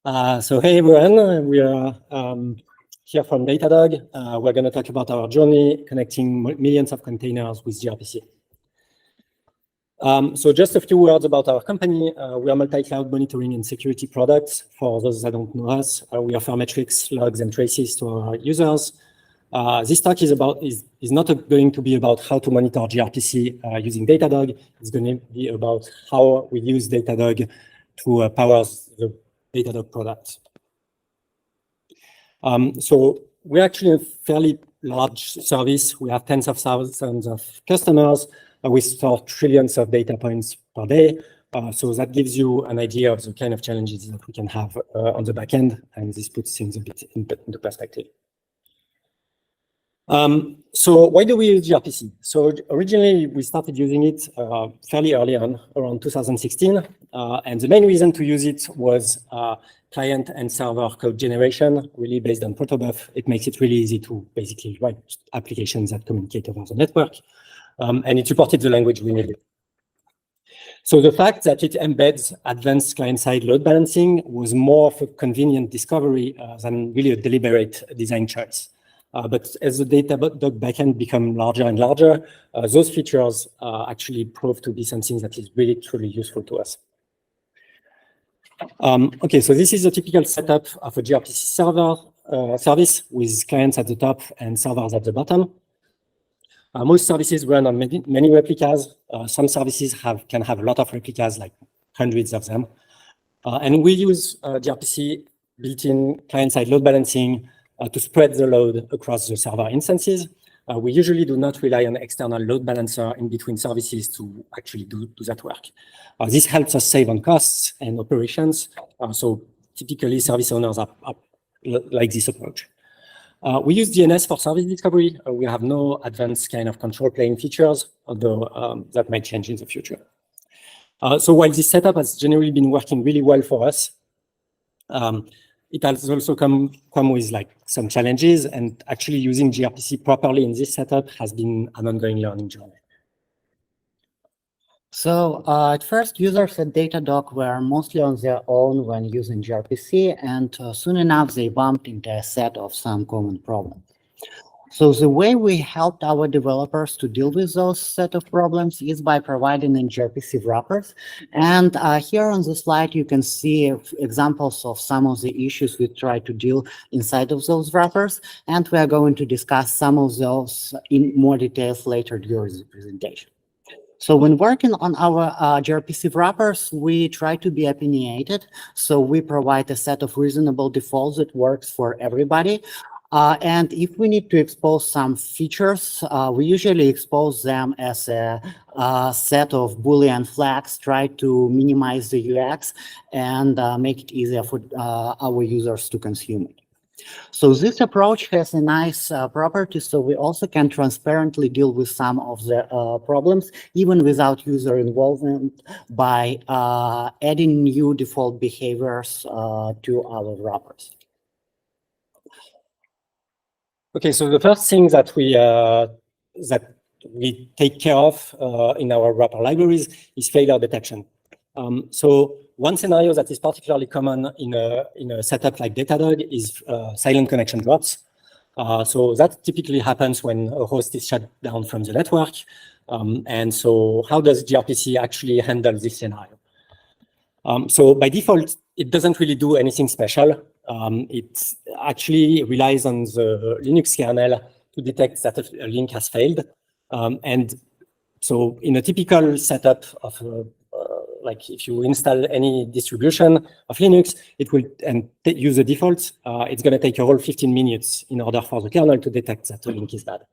So hey everyone, we are here from Datadog. We're going to talk about our journey connecting millions of containers with gRPC. So just a few words about our company. We are multi-cloud monitoring and security products. For those that don't know us, we offer metrics, logs, and traces to our users. This talk is not going to be about how to monitor gRPC using Datadog. It's going to be about how we use Datadog to power the Datadog product. So we're actually a fairly large service. We have tens of thousands of customers. We store trillions of data points per day. So that gives you an idea of the kind of challenges that we can have on the back end, and this puts things a bit into perspective. So why do we use gRPC? So originally we started using it fairly early on, around 2016. And the main reason to use it was client and server code generation, really based on protobuf. It makes it really easy to basically write applications that communicate over the network. And it supported the language we needed. So the fact that it embeds advanced client-side load balancing was more of a convenient discovery than really a deliberate design choice. But as the Datadog backend become larger and larger, those features actually prove to be something that is really truly useful to us. Okay, so this is a typical setup of a gRPC server service with clients at the top and servers at the bottom. Most services run on many replicas. Some services can have a lot of replicas, like hundreds of them. And we use gRPC built-in client-side load balancing to spread the load across the server instances. We usually do not rely on external load balancer in between services to actually do that work. This helps us save on costs and operations. So typically service owners are like this approach. We use DNS for service discovery. We have no advanced kind of control plane features, although that might change in the future. So while this setup has generally been working really well for us, it has also come with like some challenges, and actually using gRPC properly in this setup has been an ongoing learning journey. So at first, users at Datadog were mostly on their own when using gRPC, and soon enough they bumped into a set of some common problems. So the way we helped our developers to deal with those set of problems is by providing gRPC wrappers. And here on the slide, you can see examples of some of the issues we try to deal inside of those wrappers. And we are going to discuss some of those in more details later during the presentation. So when working on our gRPC wrappers, we try to be opinionated. So we provide a set of reasonable defaults that works for everybody. And if we need to expose some features, we usually expose them as a set of Boolean flags, try to minimize the UX and make it easier for our users to consume it. So this approach has a nice property, so we also can transparently deal with some of the problems, even without user involvement, by adding new default behaviors to our wrappers. Okay, so the first thing that we take care of in our wrapper libraries is failure detection. So one scenario that is particularly common in a setup like Datadog is silent connection drops. So that typically happens when a host is shut down from the network. And so how does gRPC actually handle this scenario? So by default, it doesn't really do anything special. It actually relies on the Linux kernel to detect that a link has failed. And so in a typical setup of like if you install any distribution of Linux, it will use the default. It's going to take a whole 15 minutes in order for the kernel to detect that the link is bad.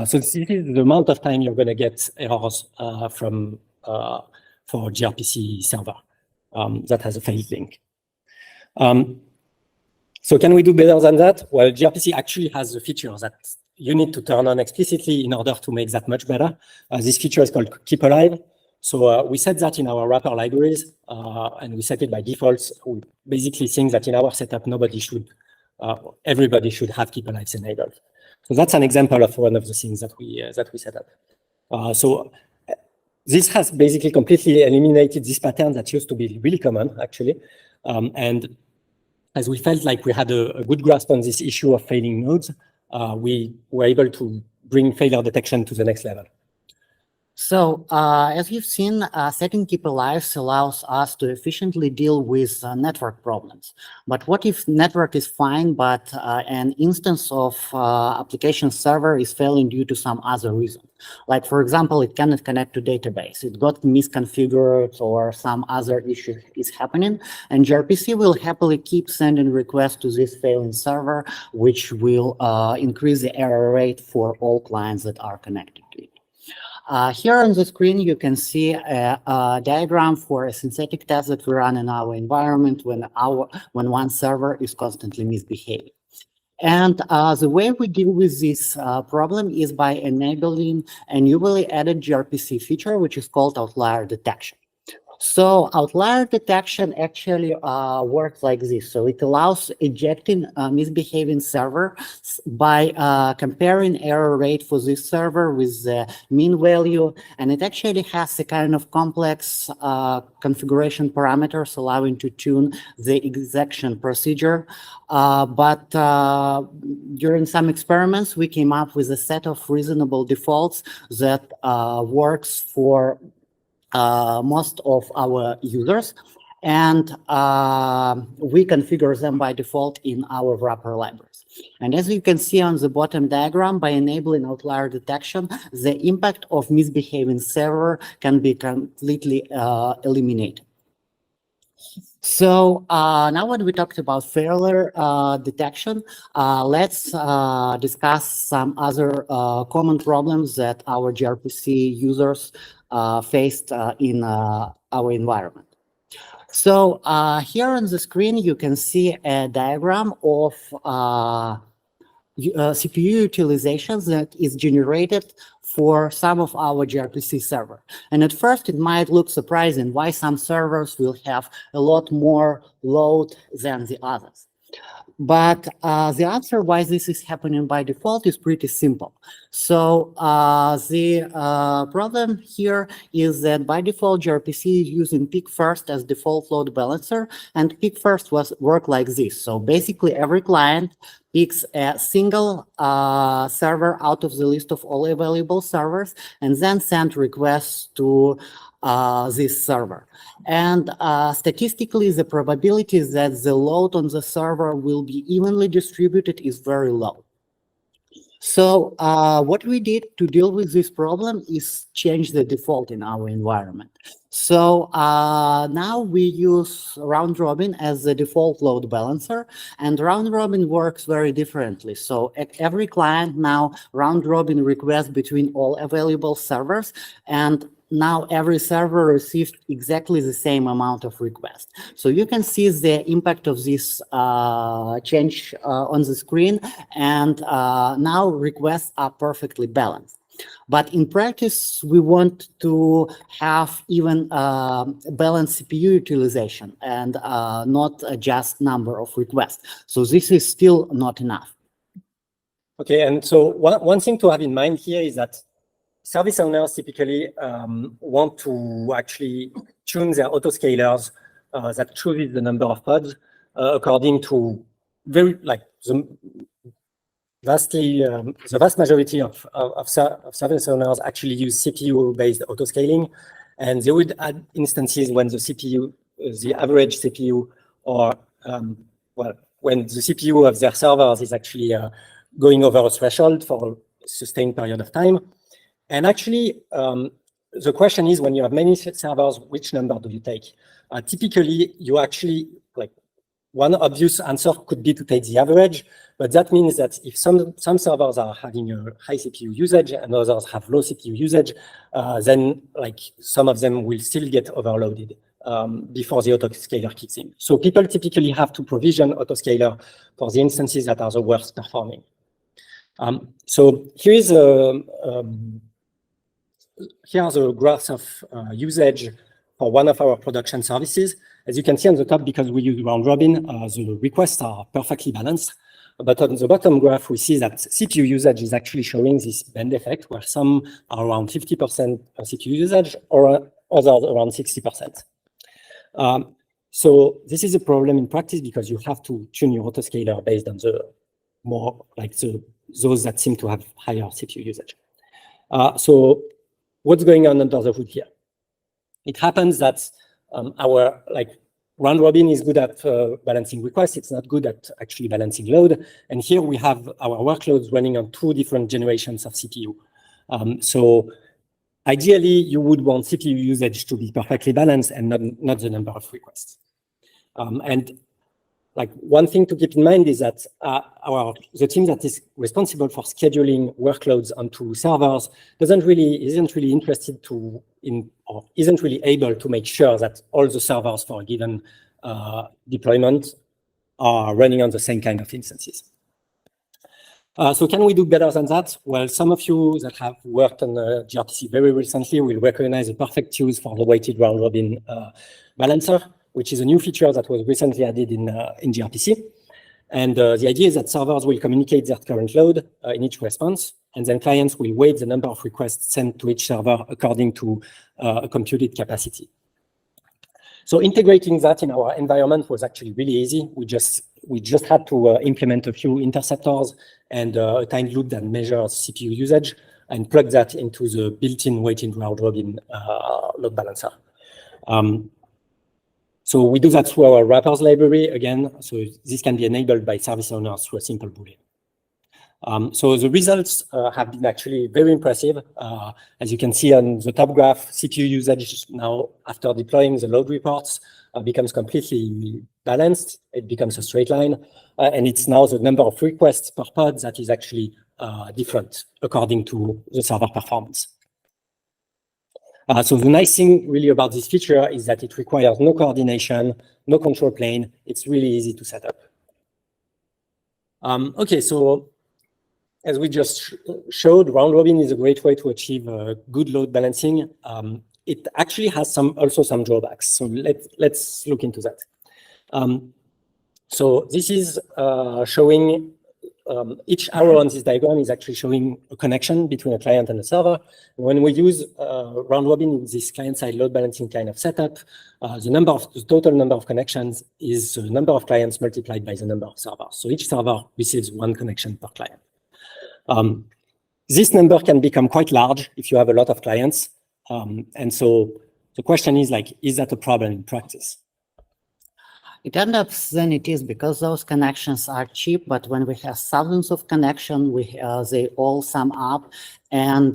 So this is the amount of time you're going to get errors for gRPC server that has a failed link. So can we do better than that? Well, gRPC actually has a feature that you need to turn on explicitly in order to make that much better. This feature is called Keep Alive. So we set that in our wrapper libraries, and we set it by default. We basically think that in our setup, everybody should have Keep Alive enabled. So that's an example of one of the things that we set up. So this has basically completely eliminated this pattern that used to be really common, actually. And as we felt like we had a good grasp on this issue of failing nodes, we were able to bring failure detection to the next level. So, as you've seen, setting keeper lives allows us to efficiently deal with network problems. But what if network is fine, but an instance of application server is failing due to some other reason? Like, for example, it cannot connect to database, it got misconfigured, or some other issue is happening, and gRPC will happily keep sending requests to this failing server, which will increase the error rate for all clients that are connected to it. Here on the screen, you can see a diagram for a synthetic test that we run in our environment when one server is constantly misbehaving. And the way we deal with this problem is by enabling a newly added gRPC feature, which is called outlier detection. So outlier detection actually works like this. So it allows ejecting a misbehaving server by comparing error rate for this server with the mean value. And it actually has a kind of complex configuration parameters allowing to tune the execution procedure. But during some experiments, we came up with a set of reasonable defaults that works for most of our users, and we configure them by default in our wrapper libraries. And as you can see on the bottom diagram, by enabling outlier detection, the impact of misbehaving server can be completely eliminated. So now when we talked about failure detection, let's discuss some other common problems that our gRPC users faced in our environment. So here on the screen, you can see a diagram of CPU utilizations that is generated for some of our gRPC server. And at first, it might look surprising why some servers will have a lot more load than the others. But the answer why this is happening by default is pretty simple. So the problem here is that by default, gRPC is using peak first as default load balancer, and peak first work like this. So basically, every client picks a single server out of the list of all available servers, and then send requests to this server. And statistically, the probability that the load on the server will be evenly distributed is very low. So what we did to deal with this problem is change the default in our environment. So now we use round robin as the default load balancer, and round robin works very differently. So at every client now round robin requests between all available servers, and now every server receives exactly the same amount of requests. So you can see the impact of this change on the screen, and now requests are perfectly balanced. But in practice, we want to have even balanced CPU utilization and not just number of requests. So this is still not enough. Okay, and so one thing to have in mind here is that service owners typically want to actually tune their autoscalers that chooses the number of pods according to the vast majority of service owners actually use CPU-based autoscaling, and they would add instances when the average CPU, or when the CPU of their servers is actually going over a threshold for a sustained period of time. And actually, the question is, when you have many servers, which number do you take? Typically, you actually, one obvious answer could be to take the average, but that means that if some servers are having a high CPU usage and others have low CPU usage, then some of them will still get overloaded before the autoscaler kicks in. So people typically have to provision autoscaler for the instances that are the worst performing. So here is here are the graphs of usage for one of our production services. As you can see on the top, because we use round robin, the requests are perfectly balanced. But on the bottom graph, we see that CPU usage is actually showing this band effect, where some are around 50% CPU usage, or others around 60%. So this is a problem in practice because you have to tune your autoscaler based on the more like those that seem to have higher CPU usage. So what's going on under the hood here? It happens that our round robin is good at balancing requests. It's not good at actually balancing load. And here we have our workloads running on 2 different generations of CPU. So ideally, you would want CPU usage to be perfectly balanced and not the number of requests. And one thing to keep in mind is that the team that is responsible for scheduling workloads onto servers isn't really interested or isn't really able to make sure that all the servers for a given deployment are running on the same kind of instances. So can we do better than that? Well, some of you that have worked on gRPC very recently will recognize a perfect use for the weighted round robin balancer, which is a new feature that was recently added in gRPC. And the idea is that servers will communicate their current load in each response, and then clients will weight the number of requests sent to each server according to a computed capacity. So integrating that in our environment was actually really easy. We just had to implement a few interceptors and a tiny loop that measures CPU usage and plug that into the built-in weighted round robin load balancer. So we do that through our wrappers library again. So this can be enabled by service owners through a simple Boolean. So the results have been actually very impressive. As you can see on the top graph, CPU usage now after deploying the load reports becomes completely balanced. It becomes a straight line. And it's now the number of requests per pod that is actually different according to the server performance. So the nice thing really about this feature is that it requires no coordination, no control plane. It's really easy to set up. Okay, so as we just showed, round robin is a great way to achieve good load balancing. It actually has also some drawbacks. So let's look into that. So this is showing each arrow on this diagram is actually showing a connection between a client and a server. When we use round robin in this client-side load balancing kind of setup, the total number of connections is the number of clients multiplied by the number of servers. So each server receives 1 connection per client. This number can become quite large if you have a lot of clients. And so the question is is that a problem in practice? It ends up then it is because those connections are cheap, but when we have thousands of connections, they all sum up, and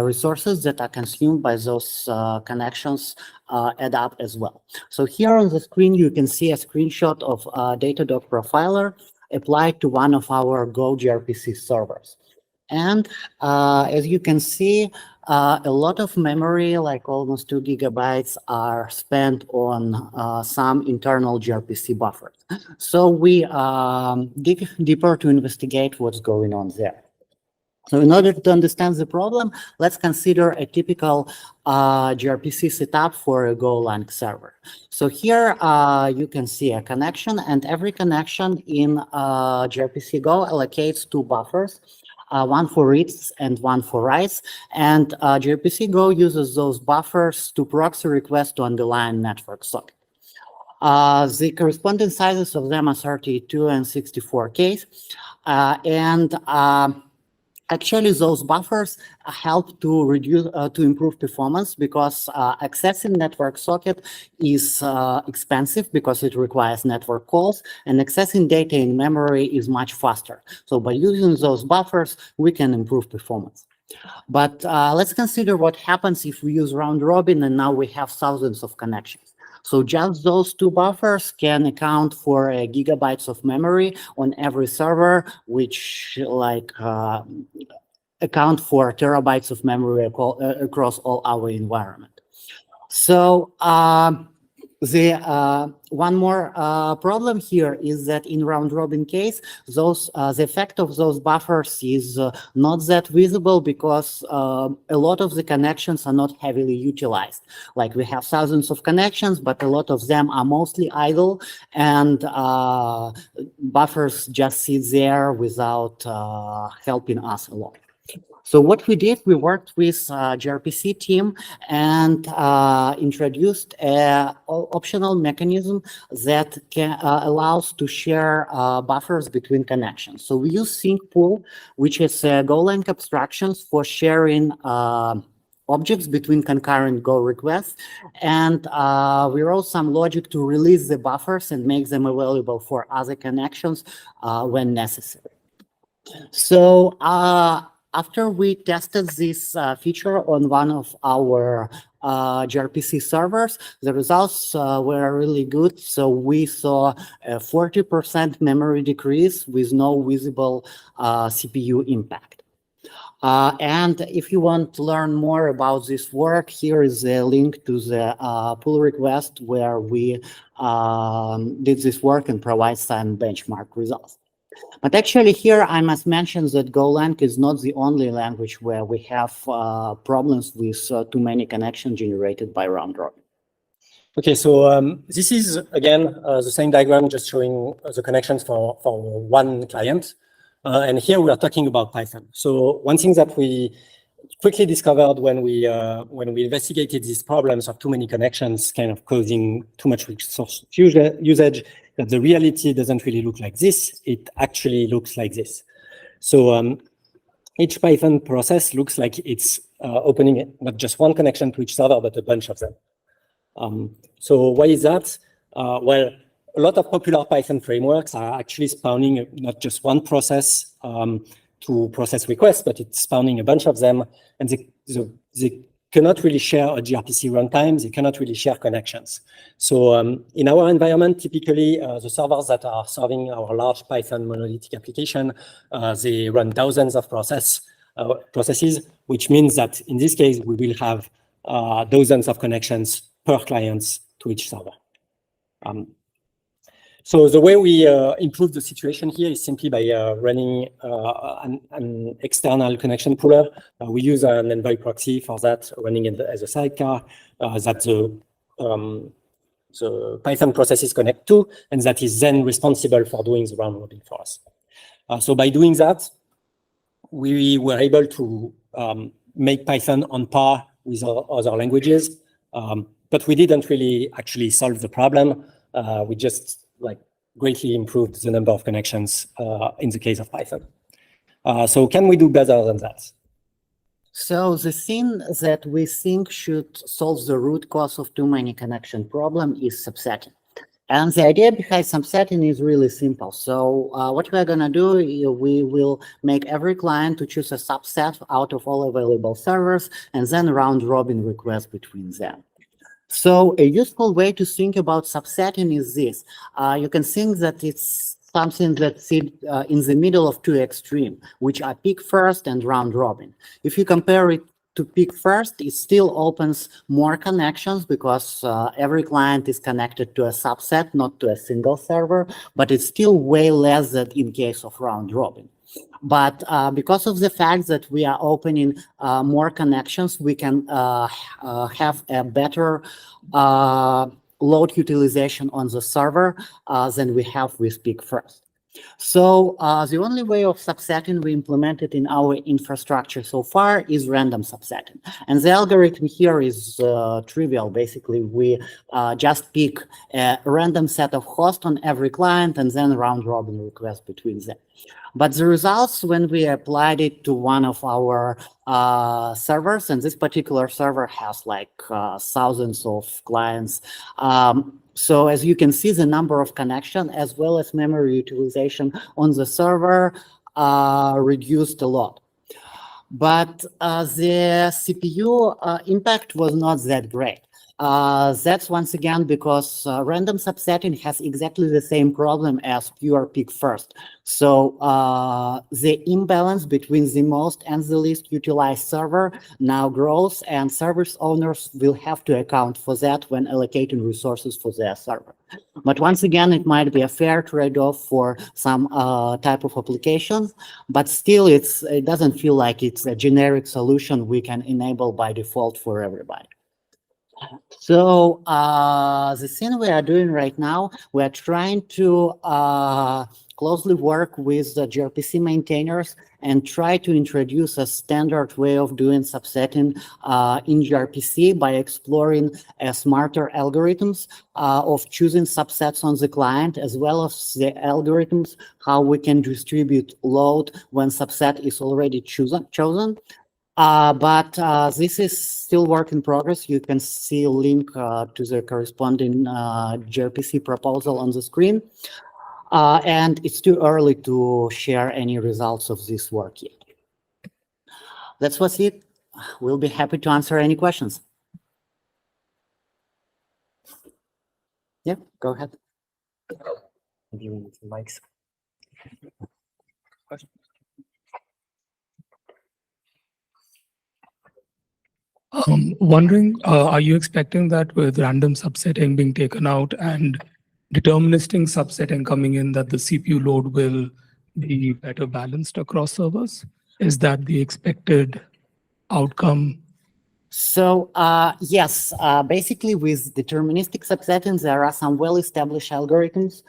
resources that are consumed by those connections add up as well. So here on the screen, you can see a screenshot of Datadog Profiler applied to one of our Go gRPC servers. And as you can see, a lot of memory, like almost 2 gigabytes, are spent on some internal gRPC buffers. So we dig deeper to investigate what's going on there. So in order to understand the problem, let's consider a typical gRPC setup for a Golang server. So here you can see a connection, and every connection in gRPC Go allocates 2 buffers. One for reads and one for writes, and gRPC Go uses those buffers to proxy requests to underlying network socket. The corresponding sizes of them are 32 and 64K, and actually, those buffers help to reduce, to improve performance because accessing network socket is expensive because it requires network calls, and accessing data in memory is much faster. So by using those buffers, we can improve performance. But let's consider what happens if we use round robin and now we have thousands of connections. So just those 2 buffers can account for gigabytes of memory on every server, which account for terabytes of memory across all our environment. So one more problem here is that in round robin case, the effect of those buffers is not that visible because a lot of the connections are not heavily utilized. Like we have thousands of connections, but a lot of them are mostly idle, and buffers just sit there without helping us a lot. So what we did, we worked with gRPC team and introduced an optional mechanism that allows to share buffers between connections. So we use sync pool, which is Golang abstractions for sharing objects between concurrent Go requests. And we wrote some logic to release the buffers and make them available for other connections when necessary. So after we tested this feature on one of our gRPC servers, the results were really good. So we saw a 40% memory decrease with no visible CPU impact. And if you want to learn more about this work, here is a link to the pull request where we did this work and provide some benchmark results. But actually here I must mention that Golang is not the only language where we have problems with too many connections generated by round robin. Okay, so this is again the same diagram, just showing the connections for one client. And here we are talking about Python. So one thing that we quickly discovered when we investigated these problems of too many connections kind of causing too much resource usage, that the reality doesn't really look like this. It actually looks like this. So each Python process looks like it's opening not just one connection to each server, but a bunch of them. So why is that? Well, a lot of popular Python frameworks are actually spawning not just one process to process requests, but it's spawning a bunch of them, and they cannot really share a gRPC runtime. They cannot really share connections. So in our environment, typically the servers that are serving our large Python monolithic application, they run thousands of processes, which means that in this case, we will have dozens of connections per client to each server. So the way we improve the situation here is simply by running an external connection pooler. We use an envoy proxy for that, running as a sidecar that the Python processes connect to, and that is then responsible for doing the round robin for us. So by doing that, we were able to make Python on par with other languages, but we didn't really actually solve the problem. We just greatly improved the number of connections in the case of Python. So can we do better than that? So the thing that we think should solve the root cause of too many connection problem is subsetting. And the idea behind subsetting is really simple. So what we're gonna do, we will make every client to choose a subset out of all available servers and then round robin requests between them. So a useful way to think about subsetting is this. You can think that it's something that sits in the middle of two extremes, which are peak first and round robin. If you compare it to peak first, it still opens more connections because every client is connected to a subset, not to a single server, but it's still way less than in case of round robin. But because of the fact that we are opening more connections, we can have a better load utilization on the server than we have with peak first. So the only way of subsetting we implemented in our infrastructure so far is random subsetting. And the algorithm here is trivial. Basically, we just pick a random set of hosts on every client and then round robin requests between them. But the results, when we applied it to one of our servers, and this particular server has thousands of clients. So as you can see, the number of connections as well as memory utilization on the server reduced a lot. But the CPU impact was not that great. That's once again because random subsetting has exactly the same problem as pure peak first. So the imbalance between the most and the least utilized server now grows, and service owners will have to account for that when allocating resources for their server. But once again, it might be a fair trade-off for some type of applications, but still it doesn't feel like it's a generic solution we can enable by default for everybody. So the thing we are doing right now, we are trying to closely work with the gRPC maintainers and try to introduce a standard way of doing subsetting in gRPC by exploring smarter algorithms of choosing subsets on the client, as well as the algorithms how we can distribute load when subset is already chosen. But this is still work in progress. You can see a link to the corresponding gRPC proposal on the screen. And it's too early to share any results of this work yet. That's what's it. We'll be happy to answer any questions. Yeah, go ahead. Maybe we need some mics. Wondering, are you expecting that with random subsetting being taken out and deterministic subsetting coming in, that the CPU load will be better balanced across servers? Is that the expected outcome? So yes, basically with deterministic subsettings, there are some well-established algorithms.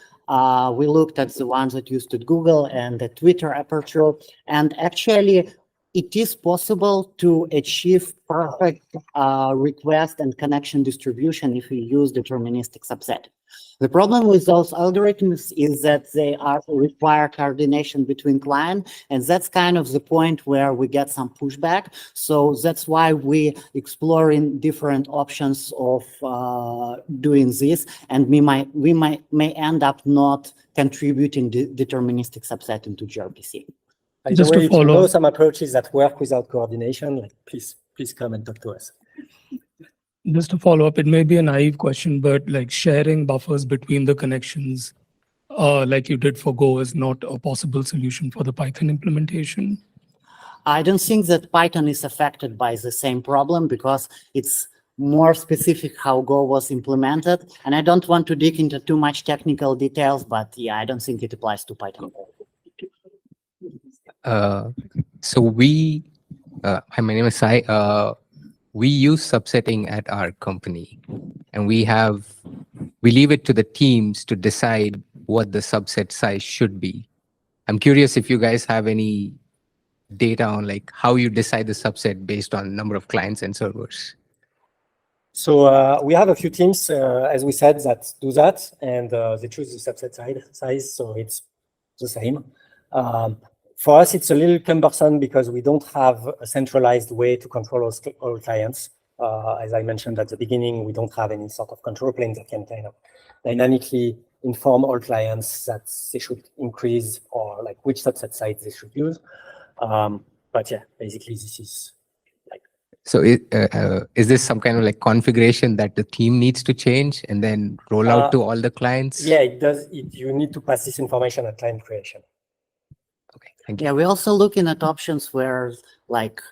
We looked at the ones that used at Google and the Twitter Aperture, and actually it is possible to achieve perfect request and connection distribution if you use deterministic subset. The problem with those algorithms is that they require coordination between clients, and that's kind of the point where we get some pushback. So that's why we exploring different options of doing this, and we may end up not contributing deterministic subsetting to gRPC. By the way, if you know some approaches that work without coordination, like please come and talk to us. Just to follow up, it may be a naive question, but like sharing buffers between the connections, like you did for Go, is not a possible solution for the Python implementation? I don't think that Python is affected by the same problem because it's more specific how Go was implemented. And I don't want to dig into too much technical details, but yeah, I don't think it applies to Python. So hi, my name is Sai. We use subsetting at our company, and we leave it to the teams to decide what the subset size should be. I'm curious if you guys have any data on like how you decide the subset based on number of clients and servers. So we have a few teams, as we said, that do that, and they choose the subset size, so it's the same. For us, it's a little cumbersome because we don't have a centralized way to control all clients. As I mentioned at the beginning, we don't have any sort of control plane that can kind of dynamically inform all clients that they should increase or like which subset size they should use. But yeah, basically this is like. So is this some kind of like configuration that the team needs to change and then roll out to all the clients? Yeah, it does. You need to pass this information at client creation. Okay, thank you. Yeah, we're also looking at options where like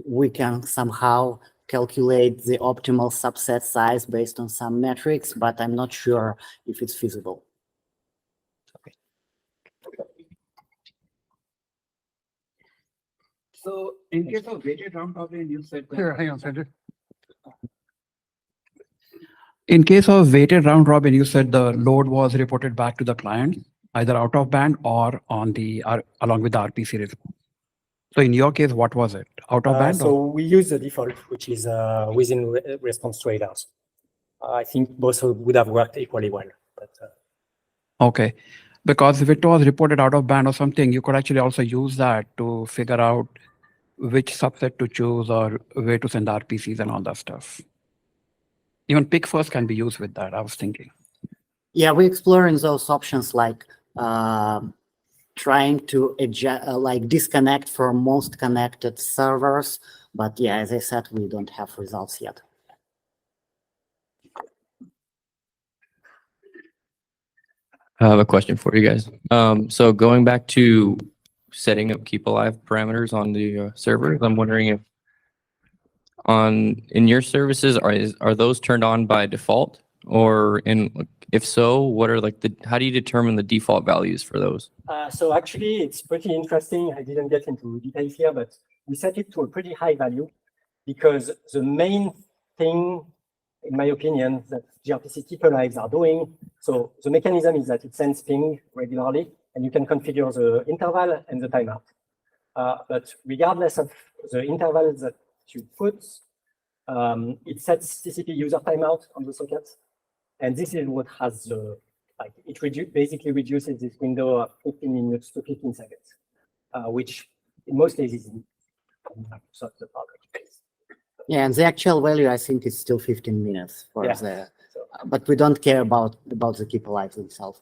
we can somehow calculate the optimal subset size based on some metrics, but I'm not sure if it's feasible. Okay. So in case of weighted round robin, you said that. Here, hang on, Sergey. In case of weighted round robin, you said the load was reported back to the client, either out of band or on the along with the RPC response. So in your case, what was it? Out of band? So we use the default, which is within response to ADARs. I think both would have worked equally well. But, Okay, because if it was reported out of band or something, you could actually also use that to figure out which subset to choose or where to send RPCs and all that stuff. Even pick first can be used with that, I was thinking. Yeah, we're exploring those options like trying to like disconnect from most connected servers. But yeah, as I said, we don't have results yet. I have a question for you guys. So going back to setting up keep alive parameters on the servers, I'm wondering if in your services are those turned on by default, or if so, what are like how do you determine the default values for those? So actually, it's pretty interesting. I didn't get into details here, but we set it to a pretty high value because the main thing in my opinion, that gRPC TP lives are doing. So the mechanism is that it sends ping regularly, and you can configure the interval and the timeout. But regardless of the interval that you put, it sets TCP user timeout on the socket. And this is what has the, like, it basically reduces this window of 15 minutes to 15 seconds, which in most cases solves the problem. Yeah, and the actual value, I think, is still 15 minutes for the, but we don't care about the keep alive themselves.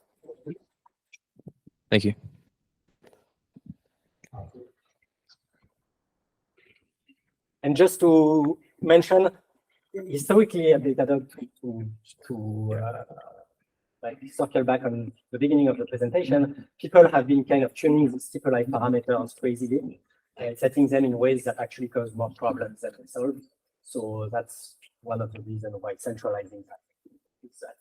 Thank you. And just to mention, historically, at Datadog, to like circle back on the beginning of the presentation, people have been kind of tuning these TP-like parameters crazily and setting them in ways that actually cause more problems than they solve. So that's one of the reasons why centralizing that is that.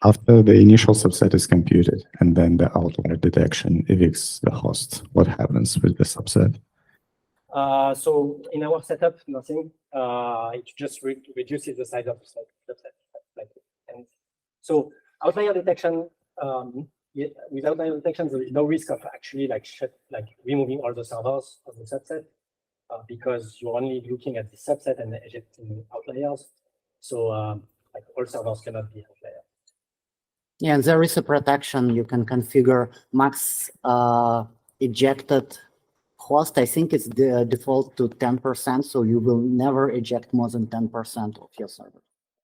After the initial subset is computed and then the outlier detection evicts the host, what happens with the subset? So in our setup, nothing. It just reduces the size of the subset. And so outlier detection, with outlier detection, there is no risk of actually like removing all the servers of the subset because you're only looking at the subset and ejecting outliers. So like all servers cannot be outliers. Yeah, and there is a protection. You can configure max ejected host. I think it's the default to 10%, so you will never eject more than 10% of your servers.